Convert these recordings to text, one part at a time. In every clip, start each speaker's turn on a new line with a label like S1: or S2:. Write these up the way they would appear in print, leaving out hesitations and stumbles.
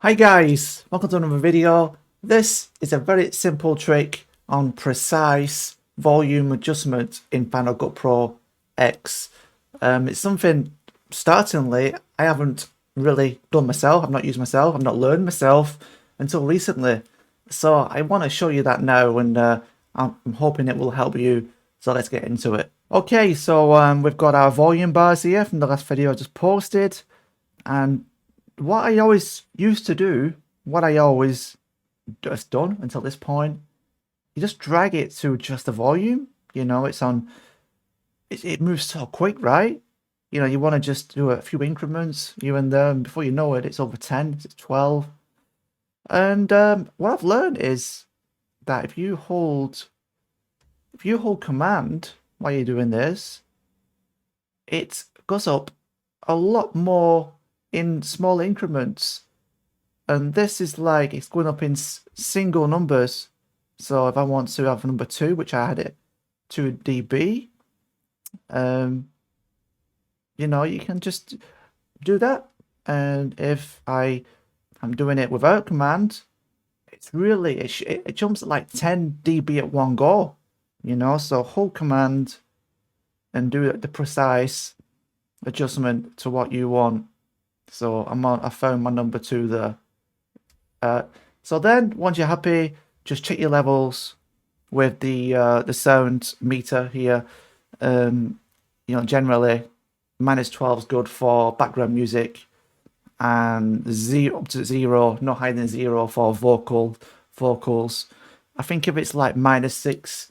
S1: Hi guys, welcome to another video. This is a very simple trick on precise volume adjustment in Final Cut Pro X. It's something, startingly, I haven't really done myself. I've not used myself. I've not learned myself until recently. So I want to show you that now, and I'm hoping it will help you. So let's get into it. Okay, so we've got our volume bars here from the last video I just posted, and what I always used to do, what I always just done until this point, you just drag it to adjust the volume. You know, it moves so quick, right? You know, you want to just do a few increments here and there, and before you know it, it's over 10, it's 12. And what I've learned is that if you hold command while you're doing this, it goes up a lot more in small increments, and this is like it's going up in single numbers. So if I want to have number 2, which I had it 2 dB, you know, you can just do that. And if I'm doing it without command, it's really it jumps at like 10 dB at one go, you know. So hold command and do the precise adjustment to what you want. So I found my number 2 there. So then once you're happy, just check your levels with the sound meter here. You know, generally -12 is good for background music, and 0 up to 0, no higher than 0 for vocals. I think if it's like -6,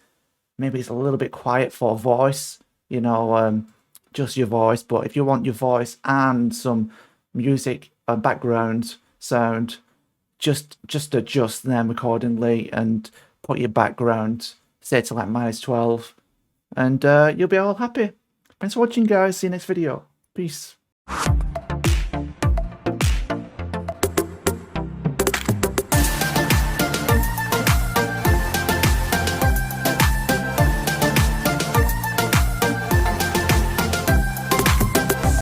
S1: maybe it's a little bit quiet for voice, you know, just your voice. But if you want your voice and some music and background sound, just adjust them accordingly and put your background, say to like -12, and you'll be all happy. Thanks for watching, guys. See you next video. Peace.